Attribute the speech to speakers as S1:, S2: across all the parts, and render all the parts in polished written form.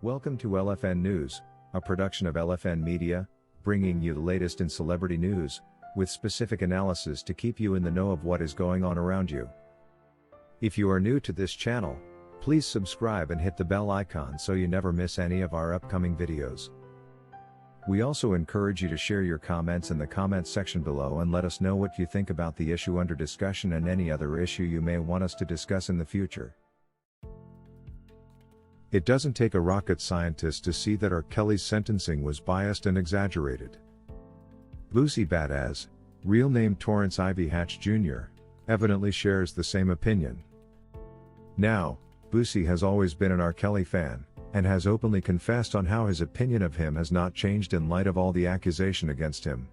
S1: Welcome to LFN News, a production of LFN Media, bringing you the latest in celebrity news, with specific analysis to keep you in the know of what is going on around you. If you are new to this channel, please subscribe and hit the bell icon so you never miss any of our upcoming videos. We also encourage you to share your comments in the comments section below and let us know what you think about the issue under discussion and any other issue you may want us to discuss in the future. It doesn't take a rocket scientist to see that R. Kelly's sentencing was biased and exaggerated. Boosie Badazz, real name Torrence Ivy Hatch Jr., evidently shares the same opinion. Now, Boosie has always been an R. Kelly fan, and has openly confessed on how his opinion of him has not changed in light of all the accusation against him.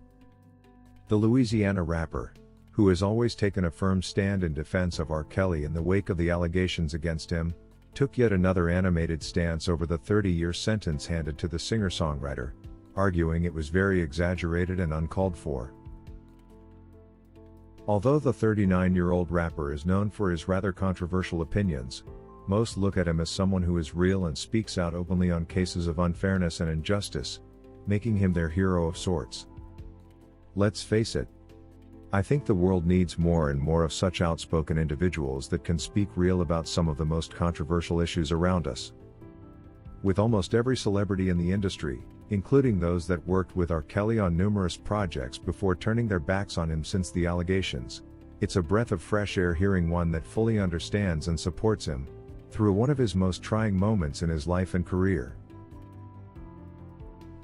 S1: The Louisiana rapper, who has always taken a firm stand in defense of R. Kelly in the wake of the allegations against him, took yet another animated stance over the 30-year sentence handed to the singer-songwriter, arguing it was very exaggerated and uncalled for. Although the 39-year-old rapper is known for his rather controversial opinions, most look at him as someone who is real and speaks out openly on cases of unfairness and injustice, making him their hero of sorts. Let's face it, I think the world needs more and more of such outspoken individuals that can speak real about some of the most controversial issues around us. With almost every celebrity in the industry, including those that worked with R. Kelly on numerous projects before turning their backs on him since the allegations, it's a breath of fresh air hearing one that fully understands and supports him through one of his most trying moments in his life and career.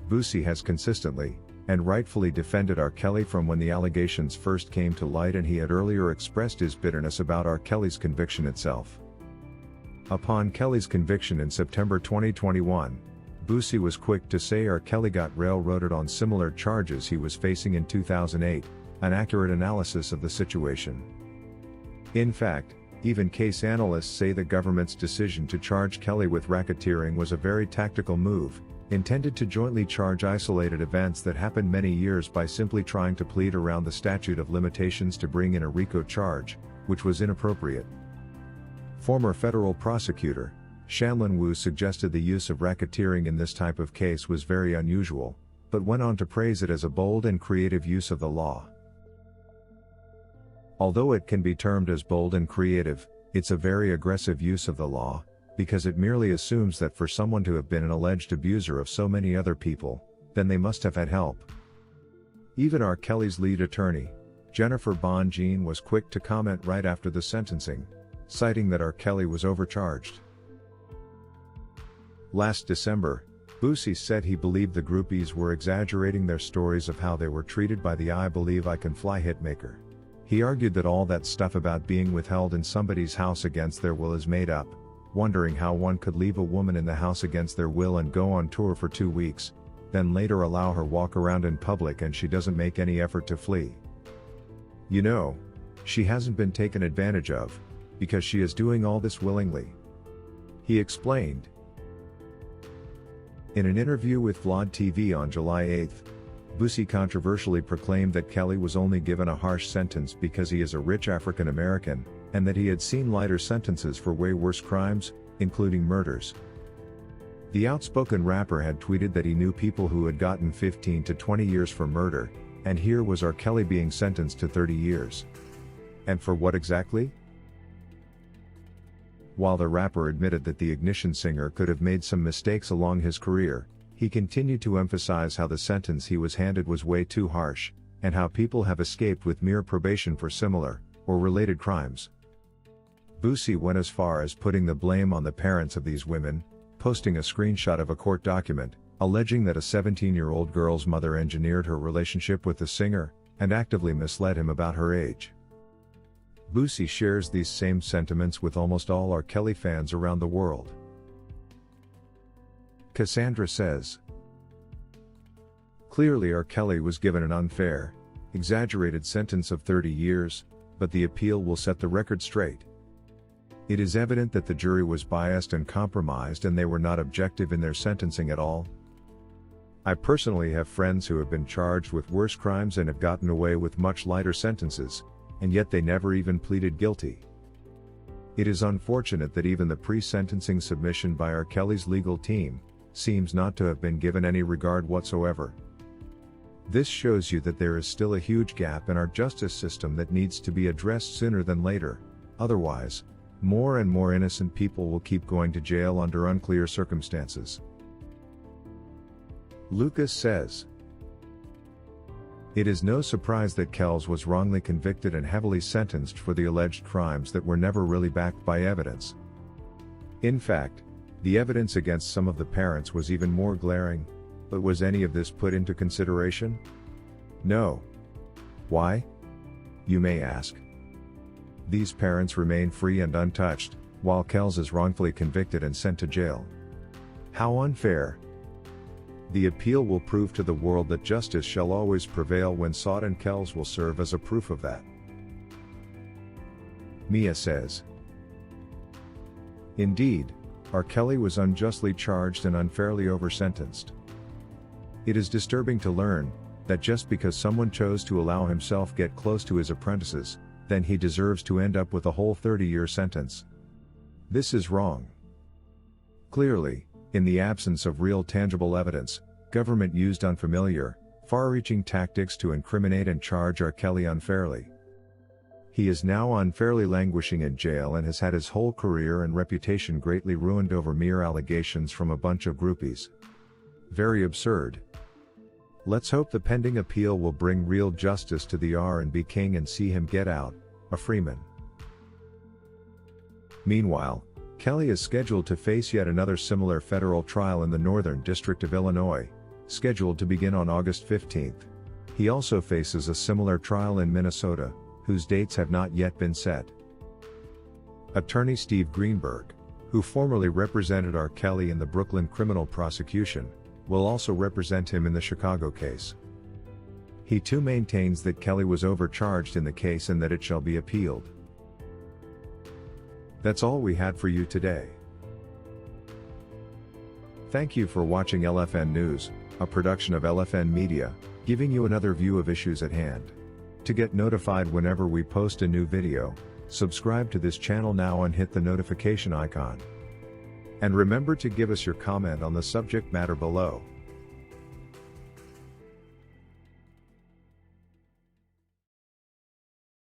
S1: Boosie has consistently, and rightfully defended R. Kelly from when the allegations first came to light, and he had earlier expressed his bitterness about R. Kelly's conviction itself. Upon Kelly's conviction in September 2021, Boosie was quick to say R. Kelly got railroaded on similar charges he was facing in 2008, an accurate analysis of the situation. In fact, even case analysts say the government's decision to charge Kelly with racketeering was a very tactical move, intended to jointly charge isolated events that happened many years by simply trying to plead around the statute of limitations to bring in a RICO charge, which was inappropriate. Former federal prosecutor, Shanlin Wu, suggested the use of racketeering in this type of case was very unusual, but went on to praise it as a bold and creative use of the law. Although it can be termed as bold and creative, it's a very aggressive use of the law, because it merely assumes that for someone to have been an alleged abuser of so many other people, then they must have had help. Even R. Kelly's lead attorney, Jennifer Bonjean, was quick to comment right after the sentencing, citing that R. Kelly was overcharged. Last December, Boosie said he believed the groupies were exaggerating their stories of how they were treated by the I Believe I Can Fly hitmaker. He argued that all that stuff about being withheld in somebody's house against their will is made up, wondering how one could leave a woman in the house against their will and go on tour for 2 weeks, then later allow her walk around in public and she doesn't make any effort to flee. You know, she hasn't been taken advantage of, because she is doing all this willingly. He explained. In an interview with Vlad TV on July 8, Boosie controversially proclaimed that Kelly was only given a harsh sentence because he is a rich African American, and that he had seen lighter sentences for way worse crimes, including murders. The outspoken rapper had tweeted that he knew people who had gotten 15 to 20 years for murder, and here was R. Kelly being sentenced to 30 years. And for what exactly? While the rapper admitted that the Ignition singer could have made some mistakes along his career, he continued to emphasize how the sentence he was handed was way too harsh, and how people have escaped with mere probation for similar, or related crimes. Boosie went as far as putting the blame on the parents of these women, posting a screenshot of a court document, alleging that a 17-year-old girl's mother engineered her relationship with the singer, and actively misled him about her age. Boosie shares these same sentiments with almost all R. Kelly fans around the world. Cassandra says, "Clearly R. Kelly was given an unfair, exaggerated sentence of 30 years, but the appeal will set the record straight. It is evident that the jury was biased and compromised, and they were not objective in their sentencing at all. I personally have friends who have been charged with worse crimes and have gotten away with much lighter sentences, and yet they never even pleaded guilty. It is unfortunate that even the pre-sentencing submission by R. Kelly's legal team, seems not to have been given any regard whatsoever. This shows you that there is still a huge gap in our justice system that needs to be addressed sooner than later. Otherwise, more and more innocent people will keep going to jail under unclear circumstances. Lucas says, "It is no surprise that Kells was wrongly convicted and heavily sentenced for the alleged crimes that were never really backed by evidence. In fact, the evidence against some of the parents was even more glaring, but was any of this put into consideration? No. Why? You may ask. These parents remain free and untouched, while Kells is wrongfully convicted and sent to jail. How unfair. The appeal will prove to the world that justice shall always prevail when sought, and Kells will serve as a proof of that." Mia says, "Indeed, R. Kelly was unjustly charged and unfairly over-sentenced. It is disturbing to learn that just because someone chose to allow himself get close to his apprentices, then he deserves to end up with a whole 30-year sentence. This is wrong. Clearly, in the absence of real tangible evidence, government used unfamiliar, far-reaching tactics to incriminate and charge R. Kelly unfairly. He is now unfairly languishing in jail and has had his whole career and reputation greatly ruined over mere allegations from a bunch of groupies. Very absurd. Let's hope the pending appeal will bring real justice to the R&B king and see him get out, a freeman." Meanwhile, Kelly is scheduled to face yet another similar federal trial in the Northern District of Illinois, scheduled to begin on August 15th. He also faces a similar trial in Minnesota, whose dates have not yet been set. Attorney Steve Greenberg, who formerly represented R. Kelly in the Brooklyn criminal prosecution, will also represent him in the Chicago case. He too maintains that Kelly was overcharged in the case and that it shall be appealed. That's all we had for you today. Thank you for watching LFN News, a production of LFN Media, giving you another view of issues at hand. To get notified whenever we post a new video, subscribe to this channel now and hit the notification icon. And remember to give us your comment on the subject matter below.